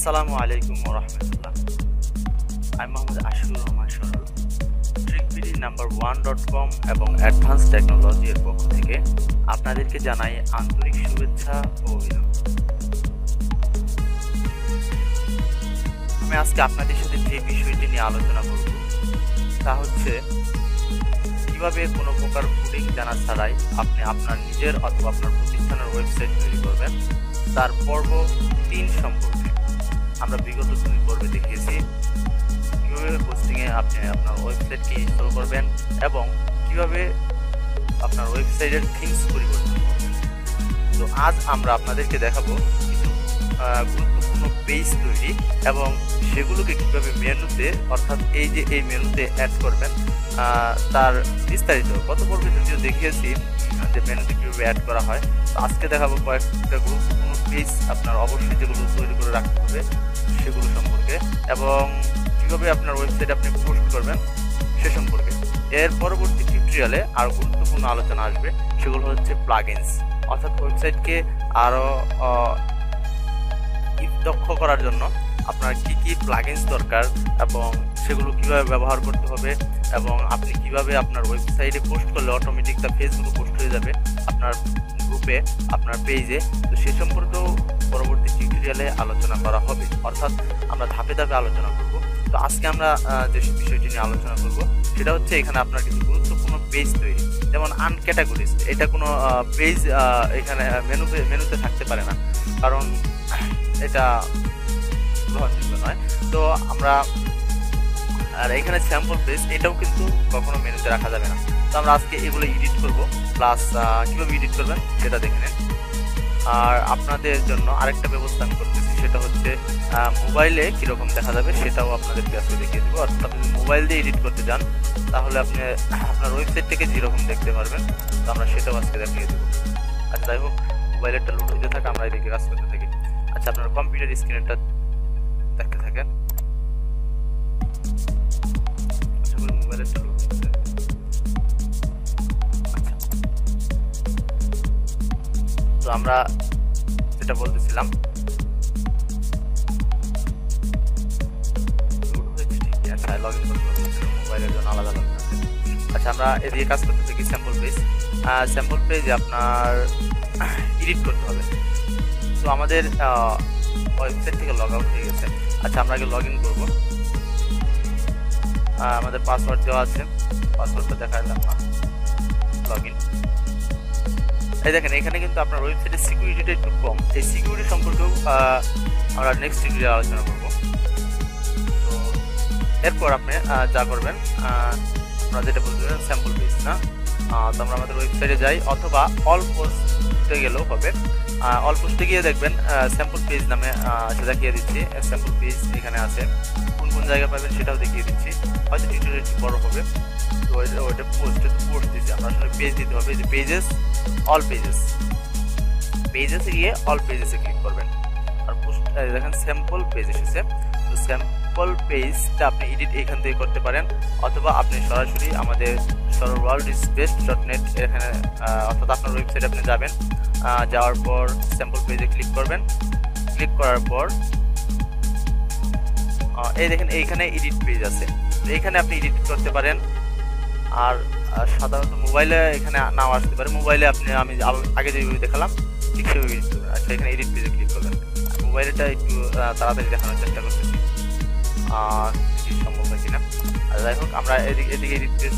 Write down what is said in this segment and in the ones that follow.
আসসালামু আলাইকুম ওয়া রাহমাতুল্লাহ। আমি মোহাম্মদ আশিকুর রহমান সরল, ট্রিকবিডি নাম্বার 1.com এবং অ্যাডভান্স টেকনোলজি এর পক্ষ থেকে আপনাদেরকে জানাই আন্তরিক শুভেচ্ছা ও অভিনন্দন। আমি আজকে আপনাদের সাথে যে বিষয়টি নিয়ে আলোচনা করব তা হচ্ছে কিভাবে কোনো প্রকার কোডিং জানা ছাড়াই আপনি আপনার নিজের অথবা আপনার প্রতিষ্ঠানের ওয়েবসাইট তৈরি করবেন। তার পর্ব 3 সম্পর্কে আমরা বিগত 2 পর্বে দেখিয়েছি কিভাবে হোস্টিংয়ে আপনি আপনার ওয়েবসাইটকে ইনস্টল করবেন এবং কিভাবে আপনার ওয়েবসাইটের থিমস পরিবর্তন করবেন। তো আজ আমরা আপনাদেরকে দেখাবো কিছু গুরুত্বপূর্ণ পেজ তৈরি এবং সেগুলোকে কিভাবে মেনুতে অর্থাৎ এই মেনুতে অ্যাড করবেন তার বিস্তারিত। গত পর্বে যদিও দেখিয়েছি যে মেনুতে কীভাবে অ্যাড করা হয়, তো আজকে দেখাবো কয়েকটা গুরুত্বপূর্ণ পেজ আপনার অবশ্যই যেগুলো তৈরি করে রাখতে হবে সেগুলো সম্পর্কে এবং কীভাবে আপনার ওয়েবসাইটে আপনি পোস্ট করবেন সে সম্পর্কে। এর পরবর্তী টিউটোরিয়ালে আরও গুরুত্বপূর্ণ আলোচনা আসবে, সেগুলো হচ্ছে প্লাগইনস, অর্থাৎ ওয়েবসাইটকে আরও দক্ষ করার জন্য আপনার কি কি প্লাগইনস দরকার এবং সেগুলো কিভাবে ব্যবহার করতে হবে এবং আপনি কিভাবে আপনার ওয়েবসাইটে পোস্ট করলে অটোমেটিক তা ফেসবুকে পোস্ট হয়ে যাবে আপনার গ্রুপে, আপনার পেজে। তো সে সম্পর্কেও পরবর্তী টিউটোরিয়ালে আলোচনা করা হবে, অর্থাৎ আমরা ধাপে ধাপে আলোচনা করব। তো আজকে আমরা যে বিষয়টি নিয়ে আলোচনা করব সেটা হচ্ছে এখানে আপনার কিছু গুরুত্বপূর্ণ পেজ তৈরি, যেমন আনক্যাটাগরিজ। এটা কোনো পেজ এখানে মেনুতে থাকতে পারে না, কারণ এটা গ্রহণযোগ্য নয়। তো আমরা আর এখানে স্যাম্পল পেজ, এটাও কিন্তু কখনো মেনুতে রাখা যাবে না। তো আমরা আজকে এগুলো এডিট করব, প্লাস কীভাবে এডিট করবেন সেটা দেখে নেন। আর আপনাদের জন্য আরেকটা ব্যবস্থা আমি করতেছি, সেটা হচ্ছে মোবাইলে কীরকম দেখা যাবে সেটাও আপনাদেরকে আজকে দেখিয়ে দেবো। অর্থাৎ আপনি যদি মোবাইল দিয়ে এডিট করতে চান তাহলে আপনি আপনার ওয়েবসাইট থেকে যেরকম দেখতে পারবেন, তো আমরা সেটাও আজকে দেখিয়ে দেবো। আচ্ছা, যাই হোক, মোবাইলেরটা লোড হতে থাকে, আমরা এদিকে কাজ করতে থাকি। আচ্ছা, আপনার কম্পিউটার স্ক্রিনটা দেখতে থাকেন। মোবাইলেরটা লোড হতে থাকে। আচ্ছা, তো আমরা যেটা বলতেছিলাম, লগ ইন করতে হবে মোবাইলের জন্য আলাদা আলাদা। আচ্ছা, আমরা এদিকে কাজ করতে থাকি। স্যাম্পল পেজ আপনার এডিট করতে হবে। তো আমাদের ওয়েবসাইট থেকে লগ আউট হয়ে গেছে। আচ্ছা, আমরা আগে লগ ইন করবো। আমাদের পাসওয়ার্ড দেওয়া আছে, পাসওয়ার্ডটা দেখা দিলাম। Log in. এই দেখেন, এখানে কিন্তু আপনার ওয়েবসাইটের সিকিউরিটিটা একটু কম। এই সিকিউরিটি সম্পর্কেও আমরা নেক্সট টিউটোরিয়ালে আলোচনা করবো। তো এরপর আপনি যা করবেন, আমরা যেটা বলছিলেন স্যাম্পল পেজ না, তো আমরা আমাদের ওয়েবসাইটে যাই অথবা অল পোস্টে গেলেও হবে। অল পোস্টে গিয়ে দেখবেন স্যাম্পল পেজ নামে দেখিয়ে দিচ্ছি। স্যাম্পল পেজ এখানে আছে, কোন কোন জায়গায় পাবেন সেটাও দেখিয়ে দিচ্ছি। হয়তো টিউটোরিয়াল একটু বড় হবে, তো ওইটা পোস্ট দিচ্ছি। আমরা আসলে পেজ দিতে হবে, যে পেজেস, অল পেজেসে গিয়ে অল পেজেসে ক্লিক করবেন। আর পোস্ট দেখেন স্যাম্পল পেজ এসেছে। তো স্যাম্পল পেজটা আপনি এডিট এখান থেকে করতে পারেন, অথবা আপনি সরাসরি আমাদের worldisbest.net এখানে, অর্থাৎ আপনার ওয়েবসাইটে আপনি যাবেন, যাওয়ার পর স্যাম্পল পেজে ক্লিক করবেন। ক্লিক করার পর এই দেখেন এইখানে এডিট পেজ আছে, এইখানে আপনি এডিট করতে পারেন। আর সাধারণত মোবাইলে এখানে নাও আসতে পারে, মোবাইলে আপনি আমি আগে যেভাবে দেখালাম ঠিক সেভাবে এডিট করবেন। আচ্ছা, এখানে এডিট পেজে ক্লিক করবেন। মোবাইলটা একটু তাড়াতাড়ি দেখানোর চেষ্টা করতেছি, সম্ভব হয় কিনা। আর যাই হোক, আমরা এদিকে এডিট পেজ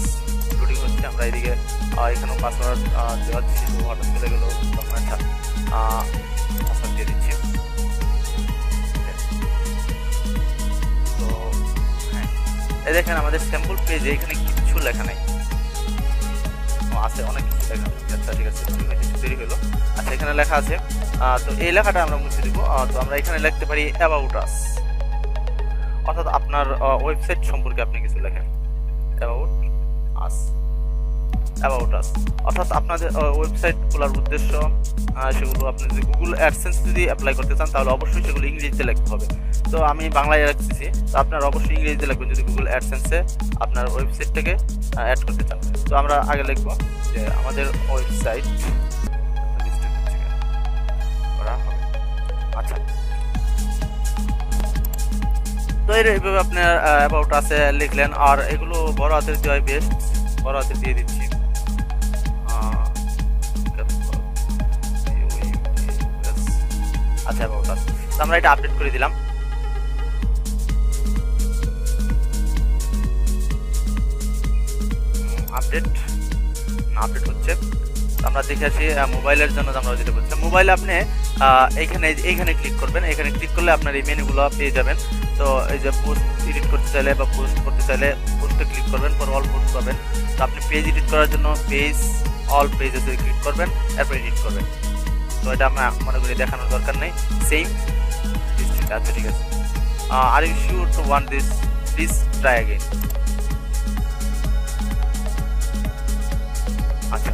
লোডিং হচ্ছে। আমরা এদিকে এখানেও পাসওয়ার্ড দেওয়া ছিল, হঠাৎ চলে গেল, আচ্ছা পাসওয়ার্ড দিয়ে দিচ্ছি। তো হ্যাঁ, এই দেখেন আমাদের স্যাম্পল পেজে এখানে কিছু লেখা নাই, আছে অনেক কিছু লেখা। আচ্ছা, ঠিক আছে, কিছু দেরি হলো। আচ্ছা, এখানে লেখা আছে, তো এই লেখাটা আমরা মুছে দিব। তো আমরা এখানে লিখতে পারি অ্যাবাউট আস, অর্থাৎ আপনার ওয়েবসাইট সম্পর্কে আপনি কিছু লেখেন। অ্যাবাউট আস অর্থাৎ আপনাদের ওয়েবসাইট খোলার উদ্দেশ্য, সেগুলো আপনি যদি গুগল অ্যাডসেন্স যদি অ্যাপ্লাই করতে চান তাহলে অবশ্যই সেগুলো ইংরেজিতে লিখতে হবে। তো আমি বাংলায় রাখতেছি, তো আপনার অবশ্যই ইংরেজিতে লিখবেন যদি গুগল অ্যাডসেন্সে আপনার ওয়েবসাইটটাকে অ্যাড করতে চান। তো আমরা আগে লিখবো যে আমাদের ওয়েবসাইট করা হবে। আচ্ছা, তো এইভাবে আপনার অ্যাবাউট আছে লিখলেন, আর এগুলো বড় হাতের দেওয়াই বেস্ট, বড় হাতের দিয়ে দিচ্ছি। আচ্ছা অ্যাবাউট আছে, তো আমরা এটা আপডেট করে দিলাম। আপডেট হচ্ছে। আমরা দেখে আসি মোবাইলের জন্য আমরা যেটা বলছি, মোবাইলে আপনি এইখানে ক্লিক করবেন, এখানে ক্লিক করলে আপনার এই মেনুগুলো পেয়ে যাবেন। তো এই যে পোস্ট এডিট করতে চাইলে বা পোস্ট করতে চাইলে পোস্টে ক্লিক করবেন, পর অল পোস্ট পাবেন। তো আপনি পেজ এডিট করার জন্য পেজ অল পেজেসে ক্লিক করবেন, এরপর এডিট করবেন। তো এটা আমরা মনে করি দেখানোর দরকার নেই, সেম। আচ্ছা ঠিক আছে। Are you sure to want this, please try again. আচ্ছা,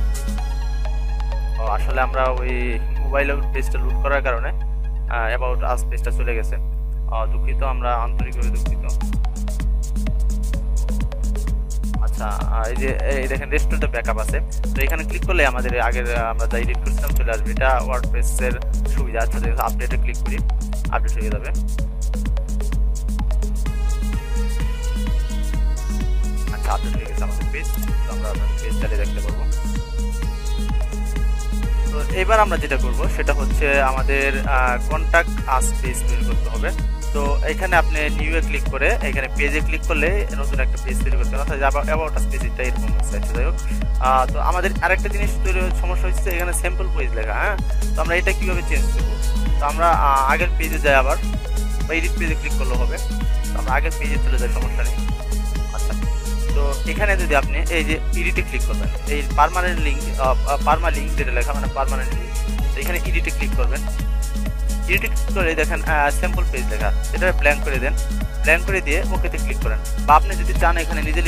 আসলে আমরা ওই মোবাইলের পেজটা লুট করার কারণে অ্যাবাউট আস পেজটা চলে গেছে, দুঃখিত, আমরা আন্তরিকভাবে দুঃখিত। আচ্ছা, এই যে এই দেখেন রেস্টোরেন্টে ব্যাকআপ আছে, তো এখানে ক্লিক করলে আমাদের আগের আমরা যা এডিট করেছিলাম চলে আসবে, এটা ওয়ার্ডপ্রেসের সুবিধা। আচ্ছা, আপডেটে ক্লিক করি, আপডেট হয়ে যাবে। আচ্ছা, আপডেট হয়ে গেছে আমাদের পেজ, তো আমরা পেজ চালিয়ে দেখতে পারবো। তো এবার আমরা যেটা করব সেটা হচ্ছে আমাদের কন্টাক্ট আস পেজ তৈরি করতে হবে। তো এখানে আপনি নিউ এ ক্লিক করে এখানে পেজে ক্লিক করলে নতুন একটা পেজ তৈরি করতে হবে, অর্থাৎ অ্যাবাউট আস পেজটা এরকম হচ্ছে। যাই হোক, তো আমাদের আরেকটা জিনিস তৈরি সমস্যা হচ্ছে, এখানে স্যাম্পল পেজ লেখা। হ্যাঁ, তো আমরা এটা কিভাবে চেঞ্জ করবো? তো আমরা আগের পেজে যাই, আবার বা এডিট পেজে ক্লিক করলে হবে। তো আমরা আগের পেজে চলে যাই, সমস্যা নেই। আচ্ছা, তো এখানে যদি আপনি এই যে এডিটে ক্লিক করবেন, এই পার্মানেন্ট লিঙ্ক যেটা লেখা মানে পার্মানেন্ট লিঙ্ক, তো এখানে এডিটে ক্লিক করবেন। এডিটে ক্লিক করে দেখেন স্যাম্পল পেজ লেখা, এটা ব্ল্যাঙ্ক করে দেন, ব্ল্যাঙ্ক করে দিয়ে ওকেতে ক্লিক করেন। বা আপনি যদি চান এখানে নিজেও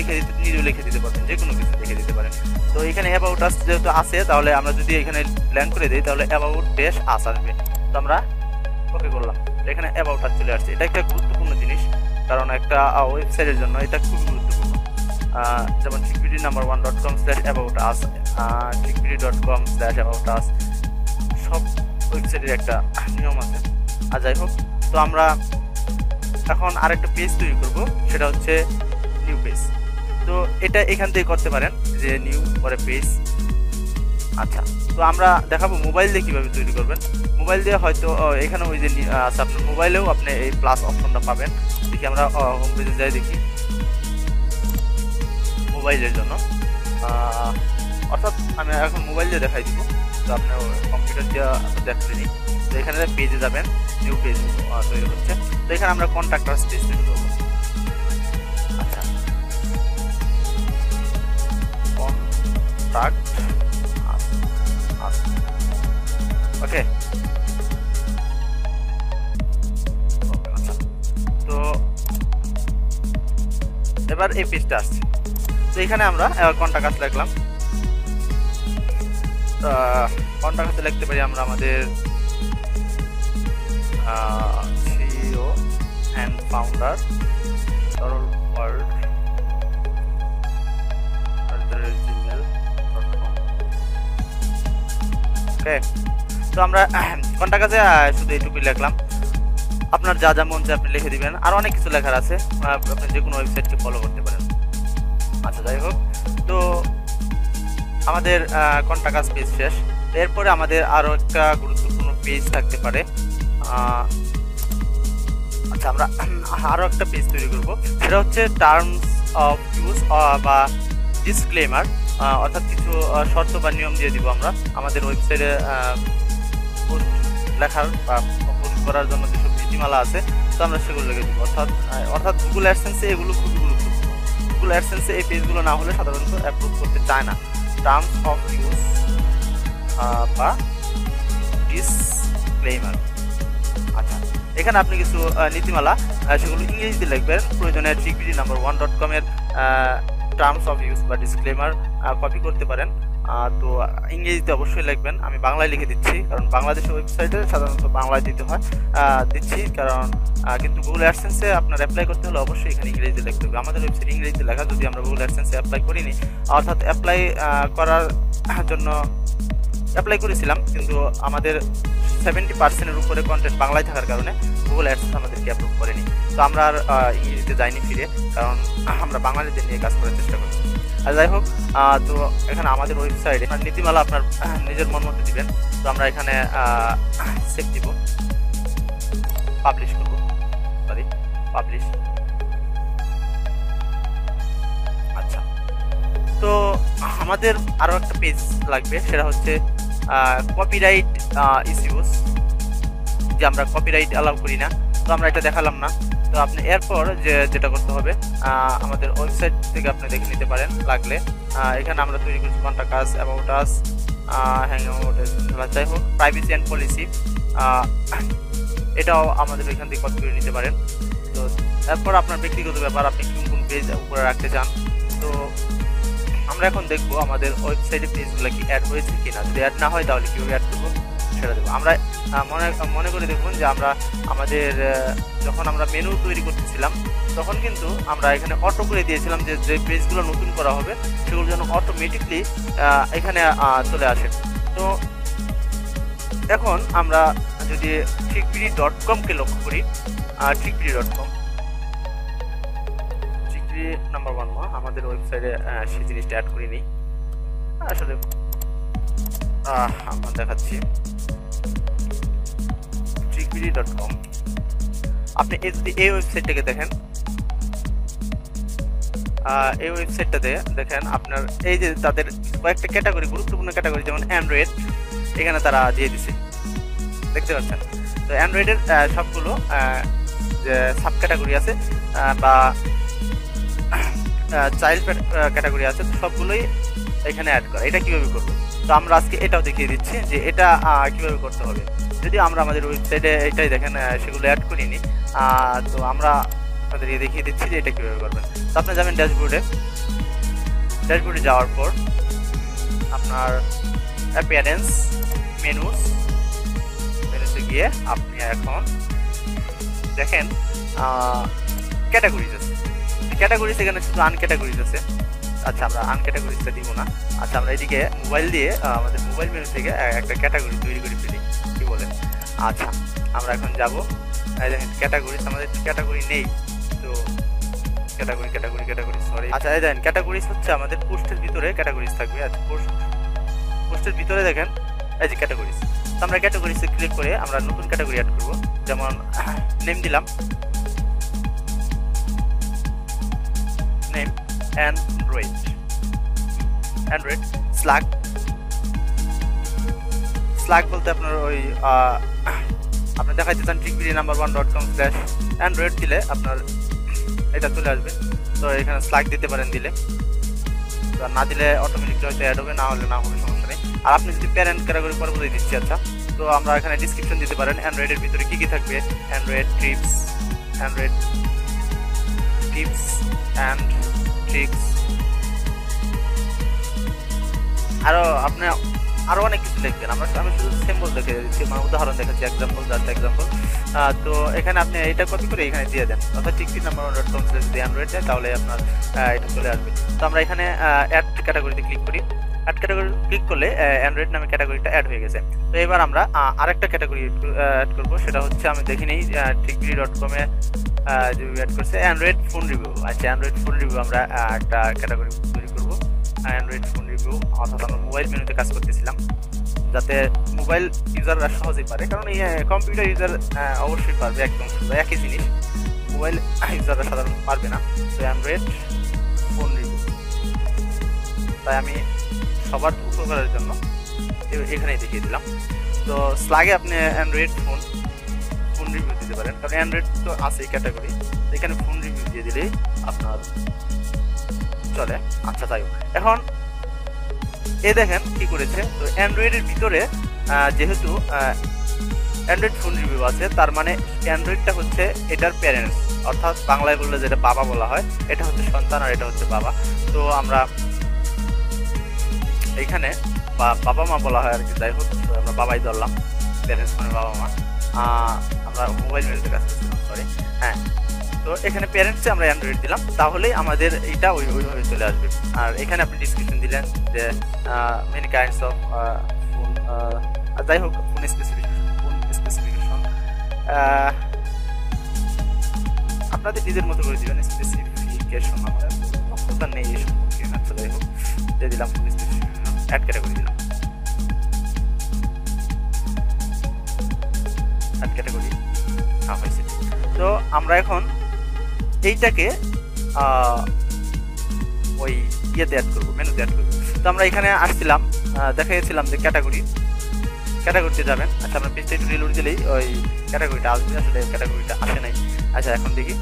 লিখে দিতে পারেন, যে কোনো কিছু লিখে দিতে পারেন। তো এখানে অ্যাবাউট আস যেহেতু আছে, তাহলে আমরা যদি এখানে ব্ল্যাঙ্ক করে দিই তাহলে অ্যাবাউট ড্যাশ আস আসবে। তো আমরা ওকে করলাম, এখানে অ্যাবাউট আস চলে আসছে। এটা একটা গুরুত্বপূর্ণ জিনিস, কারণ একটা ওয়েবসাইটের জন্য এটা খুবই গুরুত্বপূর্ণ। যেমন chickpd1.com/aboutus, chickpd.com/aboutus, সব ওয়েবসাইটের একটা নিয়ম আছে। আর যাই হোক, তো আমরা এখন আরেকটা পেজ তৈরি করব, সেটা হচ্ছে নিউ পেজ। তো এটা এখান থেকে করতে পারেন, যে নিউ পরে পেজ। আচ্ছা, তো আমরা দেখাবো মোবাইল দিয়ে কীভাবে তৈরি করবেন। মোবাইল দিয়ে হয়তো এখানে ওই যে আচ্ছা, আপনার মোবাইলেও আপনি এই প্লাস অপশনটা পাবেন। দেখি আমরা হোম পেজে যাই, দেখি মোবাইলের জন্য, অর্থাৎ আমি এখন মোবাইল দিয়ে দেখাই দিব। তো আপনার কম্পিউটার দিয়ে দেখলেনি। তো এখানে পেজে যাবেন, নিউ পেজ তৈরি হচ্ছে। তো এখানে আমরা কন্ট্যাক্ট আস পেজ তৈরি করবো। আচ্ছা, কন্ট্যাক্ট আস, ওকে। আচ্ছা, তো এবার এই পেজটা আসছে। তো এখানে আমরা কন্ট্যাক্ট আস লিখলাম। কন্ট্যাক্ট আসে লিখতে পারি আমরা আমাদের সিইও অ্যান্ড ফাউন্ডার সরল ওয়ার্ল্ড gmail.com। ওকে, তো আমরা কন্ট্যাক্ট আসে শুধু এইটুকুই লিখলাম। আপনার যা যা মন চায় আপনি লিখে দিবেন, আর অনেক কিছু লেখার আছে, আপনি যে কোনো ওয়েবসাইটকে ফলো করতে পারেন। আচ্ছা, যাই হোক, তো আমাদের কন্ট্যাক্ট আস পেজ শেষ। এরপরে আমাদের আরও একটা গুরুত্বপূর্ণ পেজ থাকতে পারে। আচ্ছা, আমরা আরও একটা পেজ তৈরি করব, সেটা হচ্ছে টার্মস অফ ইউজ বা ডিসক্লেমার, অর্থাৎ কিছু শর্ত বা নিয়ম দিয়ে দিব আমরা আমাদের ওয়েবসাইটে পোস্ট লেখার বা পোস্ট করার জন্য যেসব নীতিমালা আছে, তো আমরা সেগুলো লিখে দিব। অর্থাৎ গুগল অ্যাডসেন্সে এগুলো খুবই গুরুত্বপূর্ণ। গুগল অ্যাডসেন্সে এই পেজগুলো না হলে সাধারণত অ্যাপ্রুভ করতে চায় না। টার্মস অফ ইউজ বা ডিসক্লেমার। আচ্ছা, এখানে আপনি কিছু নীতিমালা সেগুলো ইংরেজিতে লিখবেন, প্রয়োজনে chickpd1.com এর টার্মস অফ ইউজ বা ডিসক্লেমার কপি করতে পারেন। তো ইংরেজিতে অবশ্যই লিখবেন, আমি বাংলায় লিখে দিচ্ছি, কারণ বাংলাদেশের ওয়েবসাইটে সাধারণত বাংলায় দিচ্ছি, কারণ কিন্তু গুগল অ্যাডসেন্সে আপনার অ্যাপ্লাই করতে হলে অবশ্যই এখানে ইংরেজিতে লিখতে হবে। আমাদের ওয়েবসাইট ইংরেজিতে লেখা, যদি আমরা গুগল অ্যাডসেন্সে অ্যাপ্লাই করিনি, অর্থাৎ অ্যাপ্লাই করার জন্য অ্যাপ্লাই করেছিলাম, কিন্তু আমাদের 70%-এর উপরে কন্টেন্ট বাংলায় থাকার কারণে গুগল অ্যাডস আমাদেরকে অ্যাপ্রুভ করেনি। তো আমরা আর ইংরেজিতে যাইনি ফিরে, কারণ আমরা বাঙালিদের নিয়ে কাজ করার চেষ্টা করছি। আর যাই হোক, তো এখানে আমাদের ওয়েবসাইটে নীতিমালা আপনার নিজের মন মতো দিবেন। তো আমরা এখানে সেভ দিব, পাবলিশ করব, পাবলিশ। আচ্ছা, তো আমাদের আরো একটা পেজ লাগবে, সেটা হচ্ছে কপিরাইট ইস্যুস, যে আমরা কপিরাইট অ্যালাউ করি না। তো আমরা এটা দেখালাম না। তো আপনি এরপর যেটা করতে হবে, আমাদের ওয়েবসাইট থেকে আপনি দেখে নিতে পারেন লাগলে। এখানে আমরা তৈরি করছি contact us, about us, hangout, যাই হোক, প্রাইভেসি অ্যান্ড পলিসি, এটাও আমাদের এখান থেকে কপি করে নিতে পারেন। তো এরপর আপনার ব্যক্তিগত ব্যাপার, আপনি কোন কোন পেজ উপরে রাখতে চান। তো আমরা এখন দেখবো আমাদের ওয়েবসাইটে পেজগুলো কি অ্যাড হয়েছে কিনা। যদি অ্যাড না হয় তাহলে কীভাবে অ্যাড করবো সেটা দেবো। আমরা মনে করে দেখুন যে আমাদের যখন আমরা মেনু তৈরি করতেছিলাম তখন কিন্তু আমরা এখানে অটো করে দিয়েছিলাম যে পেজগুলো নতুন করা হবে সেগুলো যেন অটোমেটিকলি এখানে চলে আসে। তো এখন আমরা যদি ঠিকবিডি.com-কে লক্ষ্য করি, ঠিকবিডি.com নাম্বার 1 আমাদের ওয়েবসাইটে সেই জিনিসটা অ্যাড করিনি আসলে। আমরা দেখাচ্ছি ঠিকবিডি.com। আপনি যদি এই ওয়েবসাইটটাকে দেখেন, এই ওয়েবসাইটটাতে দেখেন আপনার এই যে তাদের কয়েকটা ক্যাটাগরি, গুরুত্বপূর্ণ ক্যাটাগরি, যেমন অ্যান্ড্রয়েড এখানে তারা দিয়ে দিছে, দেখতে পাচ্ছেন। তো অ্যান্ড্রয়েডের সবগুলো যে সাব ক্যাটাগরি আছে বা চাইল্ড ক্যাটাগরি আছে, সবগুলোই এখানে অ্যাড করা। এটা কিভাবে করবো? তো আমরা আজকে এটাও দেখিয়ে দিচ্ছি যে এটা কিভাবে করতে হবে। যদি আমরা আমাদের ওয়েবসাইটে এটাই দেখেন সেগুলো অ্যাড করিনি, তো আমরা আপনাদেরকে দেখিয়ে দিচ্ছি যে এটা কিভাবে করবেন। তো আপনি যাবেন ড্যাশবোর্ডে যাওয়ার পর আপনার অ্যাপিয়ারেন্স, মেনুসে গিয়ে আপনি এখন দেখেন ক্যাটাগরিজ আছে। ক্যাটাগরিজ এখানে শুধু আনক্যাটাগরিজ আছে। আচ্ছা, আমরা আনক্যাটাগরিজটা দিব না। আচ্ছা, আমরা এদিকে মোবাইল দিয়ে আমাদের মোবাইল মেনু থেকে একটা ক্যাটাগরি তৈরি করে ফেলি, কি বলেন? আচ্ছা, আমরা এখন যাব, দেখেন ক্যাটাগরিজ, আমাদের ক্যাটাগরি নেই। তো ক্যাটাগরি সরি। আচ্ছা, এই দেখেন ক্যাটাগরিজ হচ্ছে আমাদের পোস্টের ভিতরে ক্যাটাগরিজ থাকবে। আচ্ছা, পোস্টের ভিতরে দেখেন এই যে ক্যাটাগরিজ। তো আমরা ক্যাটাগরিজে ক্লিক করে আমরা নতুন ক্যাটাগরি অ্যাড করব। যেমন নেম দিলাম, নেম অ্যান্ড্রয়েড স্ল্যাগ বলতে আপনার ওই আপনি দেখাইতে চান ঠিকবিডি1.com/android দিলে আপনার এটা চলে আসবে। তো এখানে স্ল্যাগ দিতে পারেন, দিলে না দিলে অটোমেটিকলি হয়তো অ্যাড হবে, না হলে না হবে, সমস্যা নেই। আর আপনি যদি প্যারেন্ট ক্যাটাগরি পরে বলে দিচ্ছি। আচ্ছা, তো আমরা এখানে ডিসক্রিপশন দিতে পারেন অ্যান্ড্রয়েডের ভিতরে কি কি থাকবে। অ্যান্ড্রয়েড টিপস অ্যান্ড ট্রিক্স, আপনি আরো অনেক কিছু লিখবেন। আমি শুধু সিম্বল দেখে দিচ্ছি, মানে উদাহরণ দেখাচ্ছি, এক্সাম্পল। তো এখানে আপনি এটা কপি করে এখানে দিয়ে দেন, অর্থাৎ ঠিকবিডি1.com যদি অ্যান্ড্রয়েড দেয় তাহলে আপনার এটা চলে আসবে। তো আমরা এখানে অ্যাড ক্যাটাগরিতে ক্লিক করি। অ্যাড ক্যাটাগরি ক্লিক করলে অ্যান্ড্রয়েড নামে ক্যাটাগরিটা অ্যাড হয়ে গেছে। তো এবার আমরা আরেকটা ক্যাটাগরি অ্যাড করবো, সেটা হচ্ছে আমি দেখি নেই ঠিকবিডি.com-এ যে অ্যাড করছে অ্যান্ড্রয়েড ফোন রিভিউ। আচ্ছা, অ্যান্ড্রয়েড ফোন রিভিউ আমরা একটা ক্যাটাগরি তৈরি করবো, অ্যান্ড্রয়েড ফোন রিভিউ। অর্থাৎ আমরা মোবাইল মেনুতে কাজ করতেছিলাম যাতে মোবাইল ইউজাররা সহজেই পারে, কারণ এই কম্পিউটার ইউজার অবশ্যই পারবে, একদম একই জিনিস, মোবাইল ইউজাররা সাধারণত পারবে না। তো অ্যান্ড্রয়েড ফোন রিভিউ, তাই আমি সবার উপকারের জন্য এখানেই দেখিয়ে দিলাম। তো স্ল্যাগে আপনি অ্যান্ড্রয়েড ফোন রিভিউ দিতে পারেন, কারণ অ্যান্ড্রয়েড তো আছেই ক্যাটাগরি, এখানে ফোন রিভিউ দিয়ে দিলেই আপনার চলে। আচ্ছা, তাই এখন দেখেন কি করেছে। তো অ্যান্ড্রয়েডের ভিতরে যেহেতু অ্যান্ড্রয়েড ফোন রিভিউ আছে, তার মানে অ্যান্ড্রয়েডটা হচ্ছে এটার প্যারেন্টস, অর্থাৎ বাংলায় বললে যেটা বাবা বলা হয়, এটা হচ্ছে সন্তান আর এটা হচ্ছে বাবা। তো আমরা এইখানে বাবা মা বলা হয় আর কি, যাই হোক আমরা বাবাই ধরলাম, প্যারেন্টস মানে বাবা মা। আমরা মোবাইল মেনুতে কাজ করছিলাম, সরি। হ্যাঁ, তো এখানে প্যারেন্টসে আমরা অ্যান্ড্রয়েড দিলাম, তাহলেই আমাদের এইটা ওইভাবে চলে আসবে। আর এখানে আপনি ডিসক্রিপশন দিলেন যে মেনি কাইন্ডস অফ ফোন, যাই হোক ফোন স্পেসিফিক, ফোন আপনাদের নিজের মতো করে দিবেন স্পেসিফিকেশন, আমাদের দক্ষতা নেই এই সম্পর্কে। আচ্ছা যাই হোক, দিয়ে দিলাম ফুল স্পেসিফিকেশন, অ্যাড ক্যাটাগরি দিলাম, অ্যাড ক্যাটাগরি হয়েছে। তো আমরা এখন এইটাকে ওই ইয়েতে অ্যাড করবো, মেনুতে অ্যাড করবো। তো আমরা এখানে আসছিলাম, দেখাইছিলাম যে ক্যাটাগরিতে যাবেন। আচ্ছা, আমরা পেজটা একটু রিলোড দিলেই ওই ক্যাটাগরিটা আসবে, আসলে ক্যাটাগরিটা আসে নাই। আচ্ছা এখন দেখি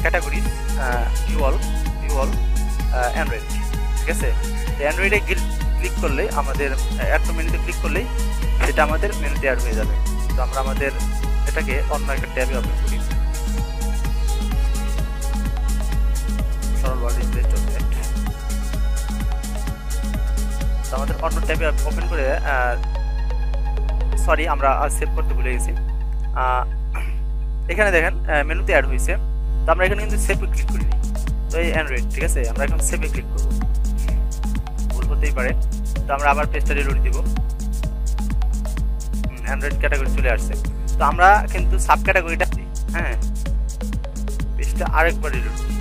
ক্যাটাগরি ভিউ অল অ্যান্ড্রয়েড, ঠিক আছে। তো অ্যান্ড্রয়েডে ক্লিক করলে আমাদের অ্যাড টু মেনুতে ক্লিক করলেই সেটা আমাদের মেনুতে অ্যাড হয়ে যাবে। তো আমরা আমাদের এটাকে অন্য একটা ট্যাবে ওপেন করি, আমাদের অন্য ট্যাবে ওপেন করে, সরি আমরা সেভ করতে ভুলে গেছি। এখানে দেখেন মেনুতে অ্যাড হয়েছে। তো আমরা এখানে কিন্তু সেভে ক্লিক করি, তো এই অ্যান্ড্রয়েড, ঠিক আছে। আমরা এখন সেভে ক্লিক করবো, ভুল হতেই পারে। তো আমরা আবার পেজটা রিলোড দিব, অ্যান্ড্রয়েড ক্যাটাগরি চলে আসছে। তো আমরা কিন্তু সাব ক্যাটাগরিটা, হ্যাঁ পেজটা আরেকবার রিলোড দিই,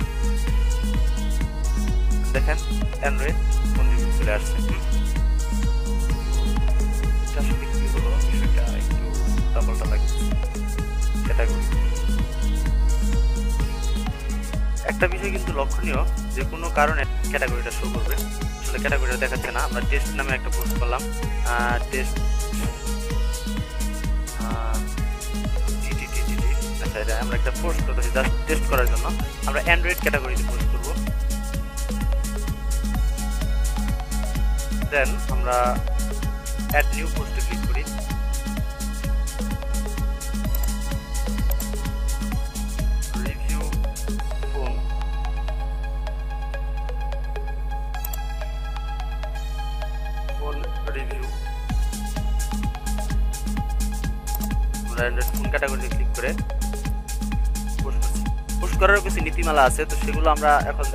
দেখেন অ্যান্ড্রয়েড ফোন রিভিউ চলে আসছে। আসলে কি হলো বিষয়টা একটু ডাবলটা লাগছে। ক্যাটাগরি একটা বিষয় কিন্তু লক্ষণীয়, যে কোনো কারণে ক্যাটাগরিটা শো করবে, আসলে ক্যাটাগরিটা দেখাচ্ছে না। আমরা টেস্ট নামে একটা পোস্ট করলাম, টেস্ট, আচ্ছা এটা আমরা একটা পোস্ট করতেছি জাস্ট টেস্ট করার জন্য। আমরা অ্যান্ড্রয়েড ক্যাটাগরিতে পোস্ট করবো, দেন আমরা অ্যাড নিউ পোস্টে ক্লিক করি, রিভিউ ফোন, রিভিউ, আমরা অ্যান্ড্রয়েড ফোন ক্যাটাগরিতে ক্লিক করে পোস্ট করারও কিছু নীতিমালা আছে, তো সেগুলো আমরা এখন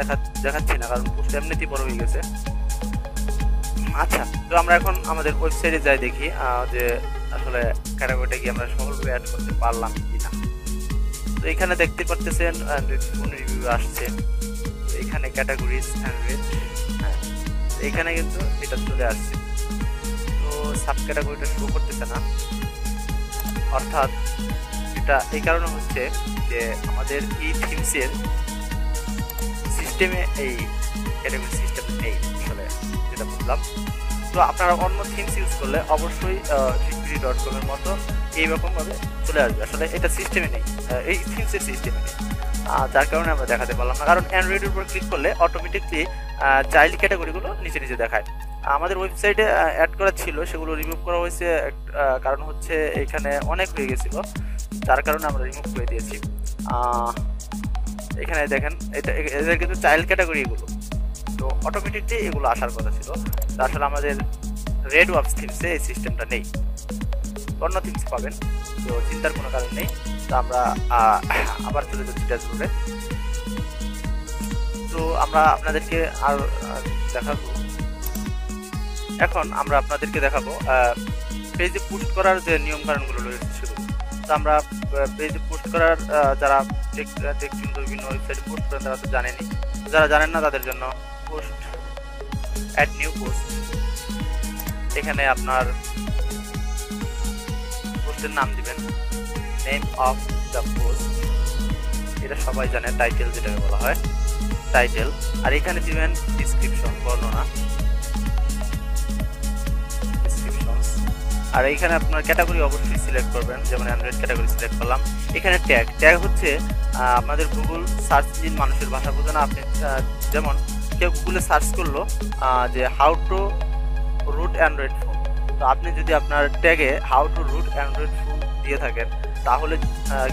দেখাচ্ছি না, কারণ পোস্ট এমনিতেই বড় হয়ে গেছে। আচ্ছা, তো আমরা এখন আমাদের ওয়েবসাইটে যাই, দেখি যে আসলে ক্যাটাগরিটা কি আমরা সফলভাবে অ্যাড করতে পারলাম কিনা। তো এখানে দেখতে পারতেছেন ফোন রিভিউ আসছে, এখানে ক্যাটাগরিজ অ্যান্ড্রয়েড, হ্যাঁ এখানে কিন্তু এটা চলে আসছে। তো সাব ক্যাটাগরিটা শো করতেছে না, অর্থাৎ এটা এই কারণে হচ্ছে যে আমাদের এই থিমসের সিস্টেমে এই ক্যাটাগরি সিস্টেম নেই, আসলে যেটা বুঝলাম। তো আপনারা অন্য থিমস ইউজ করলে অবশ্যই jQuery.com এর মতো এইরকমভাবে চলে আসবে, আসলে এটা সিস্টেমে নেই, এই থিমসের সিস্টেমে নেই, যার কারণে আমরা দেখাতে পারলাম না। কারণ অ্যান্ড্রয়েডের উপর ক্লিক করলে অটোমেটিকলি চাইল্ড ক্যাটাগরিগুলো নিচে নিচে দেখায়। আমাদের ওয়েবসাইটে অ্যাড করা ছিল, সেগুলো রিমুভ করা হয়েছে, কারণ হচ্ছে এখানে অনেক হয়ে গেছিল, যার কারণে আমরা রিমুভ করে দিয়েছি। এখানে দেখেন এটা এদের কিন্তু চাইল্ড ক্যাটাগরি এগুলো, তো অটোমেটিকলি এগুলো আসার কথা ছিল। আসলে আমাদের রেড ওয়াপস থিমসে এই সিস্টেমটা নেই, অন্য থিমস পাবেন, তো চিন্তার কোনো কারণ নেই। তো আমরা আবার চলে যাচ্ছি ড্যাশবোর্ডে। তো আমরা আপনাদেরকে আর দেখাবো, এখন আমরা আপনাদেরকে দেখাবো পেজে পোস্ট করার যে নিয়ম কানুনগুলো রয়েছে সেগুলো। তো আমরা পেজে পোস্ট করার, যারা কিন্তু বিভিন্ন ওয়েবসাইটে পোস্ট করেন তারা তো জানেনই, যারা জানেন না তাদের জন্য পোস্ট, অ্যাড নিউ পোস্ট, এখানে আপনার পোস্টের নাম দিবেন, নেম অফ দ্য পোস্ট, এটা সবাই জানে, টাইটেল যেটাকে বলা হয় টাইটেল, আর এখানে দিবেন ডিসক্রিপশন, বর্ণনা, আর এখানে আপনার ক্যাটাগরি অবশ্যই সিলেক্ট করবেন, যেমন অ্যান্ড্রয়েড ক্যাটাগরি সিলেক্ট করলাম। এখানে ট্যাগ হচ্ছে আপনাদের গুগল সার্চ ইঞ্জিন মানুষের ভাষা বোঝে না, আপনি যেমন কেউ গুগলে সার্চ করলো যে how to root Android phone, তো আপনি যদি আপনার ট্যাগে how to root Android phone দিয়ে থাকেন তাহলে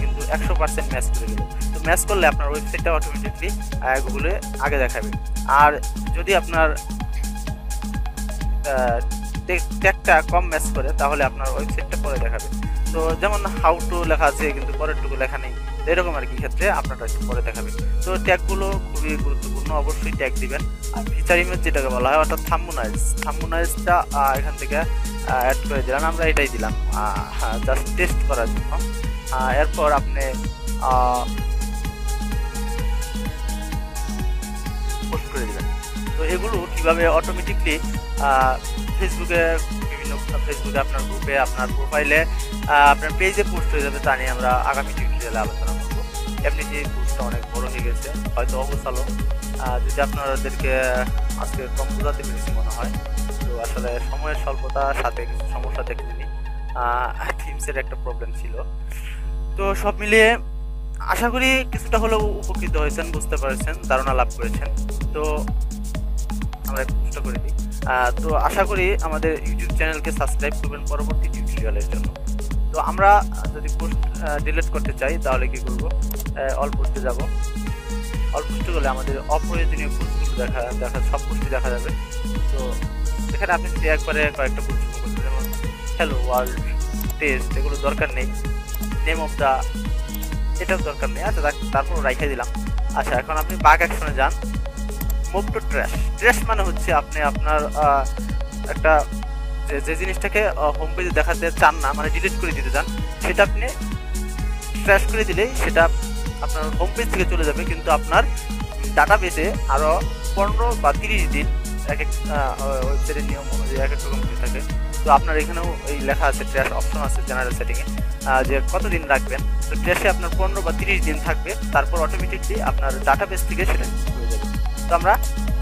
কিন্তু 100% ম্যাচ করে দেবে। তো ম্যাচ করলে আপনার ওয়েবসাইটটা অটোমেটিকলি গুগলে আগে দেখাবে। আর যদি আপনার ট্যাগটা কম ম্যাচ করে তাহলে আপনার ওয়েবসাইটটা পরে দেখাবে। তো যেমন হাউ টু লেখা আছে কিন্তু পরেরটুকু লেখা নেই, এরকম আর কি ক্ষেত্রে আপনারটা একটু পরে দেখাবে। তো ট্যাগগুলো খুবই গুরুত্বপূর্ণ, অবশ্যই ট্যাগ দিবেন। আর ফিচার ইমেজ যেটাকে বলা হয়, অর্থাৎ থাম্বনেইলসটা এখান থেকে অ্যাড করে দিলাম, আমরা এটাই দিলাম জাস্ট টেস্ট করার জন্য। এরপর আপনি পোস্ট করে দিবেন। তো এগুলো কিভাবে অটোমেটিকলি ফেসবুকে ফেসবুকে আপনার গ্রুপে, আপনার প্রোফাইলে, আপনার পেজে পোস্ট হয়ে যাবে তা নিয়ে আমরা আগামী টিউটোরিয়ালে আলোচনা করবো। এমনিতেই পোস্টটা অনেক বড় হয়ে গেছে, হয়তো অবসালো, যদি আপনাদেরকে আজকে কম বোঝাতে পেরেছি মনে হয়। তো আসলে সময়ের স্বল্পতার সাথে কিছু সমস্যা দেখে নিই, থিমসের একটা প্রবলেম ছিল। তো সব মিলিয়ে আশা করি কিছুটা হলেও উপকৃত হয়েছেন, বুঝতে পেরেছেন, ধারণা লাভ করেছেন। তো আমরা চেষ্টা করে দিই। তো আশা করি আমাদের ইউটিউব চ্যানেলকে সাবস্ক্রাইব করবেন পরবর্তী টিউটোরিয়ালের জন্য। তো আমরা যদি পোস্ট ডিলিট করতে চাই তাহলে কি করব? অল পোস্টে যাব। অল পোস্টে গেলে আমাদের অপ্রয়োজনীয় পোস্টগুলো দেখা সব পোস্টই দেখা যাবে। তো এখানে আপনি যদি একবারে কয়েকটা পোস্ট করতে, যেমন হ্যালো ওয়ার্ল্ড, টেস্ট, এগুলো দরকার নেই। নেম অফ দা, এটাও দরকার নেই। আচ্ছা, তারপর রাইখে দিলাম। আচ্ছা, এখন আপনি বাক অ্যাকশনে যান। Move to trash. ট্র্যাশ মানে হচ্ছে আপনি আপনার একটা যে জিনিসটাকে হোম পেজে দেখাতে চান না, মানে ডিলিট করে দিতে চান, সেটা আপনি ট্র্যাশ করে দিলেই সেটা আপনার হোম পেজ থেকে চলে যাবে, কিন্তু আপনার ডাটাবেসে আরও 15 বা 30 দিন, এক এক ওয়েবসাইটের নিয়ম অনুযায়ী এক এক রকম হয়ে থাকে। তো আপনার এখানেও এই লেখা আছে, ট্র্যাশ অপশন আছে জেনারেল সেটিংয়ে, যে কতদিন রাখবেন। তো ট্র্যাশে আপনার 15 বা 30 দিন থাকবে, তারপর অটোমেটিকলি আপনার ডাটাবেস থেকে সেটা হয়ে যাবে। তো আমরা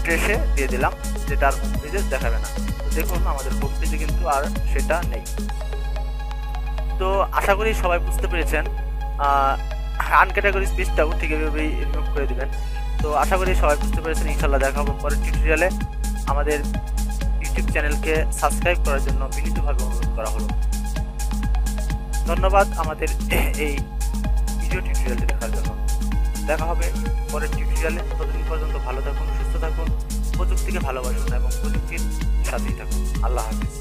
ট্র্যাশে দিয়ে দিলাম, যেটা আর হোম পেজে দেখাবে না। তো দেখুন আমাদের হোম পেজে কিন্তু আর সেটা নেই। তো আশা করি সবাই বুঝতে পেরেছেন। আনক্যাটাগরি স্পেসটাও ঠিক এভাবেই রিমুভ করে দিবেন। তো আশা করি সবাই বুঝতে পেরেছেন। ইনশাল্লাহ দেখা হবে পরের টিউটোরিয়ালে। আমাদের ইউটিউব চ্যানেলকে সাবস্ক্রাইব করার জন্য বিনীতভাবে অনুরোধ করা হলো। ধন্যবাদ আমাদের এই ভিডিও টিউটোরিয়ালটি দেখার জন্য। দেখা হবে পরের টিউটোরিয়ালে। ততদিন পর্যন্ত ভালো থাকুন, সুস্থ থাকুন, প্রযুক্তিকে ভালোবাসুন এবং প্রযুক্তির সাথেই থাকুন। আল্লাহ হাফিজ।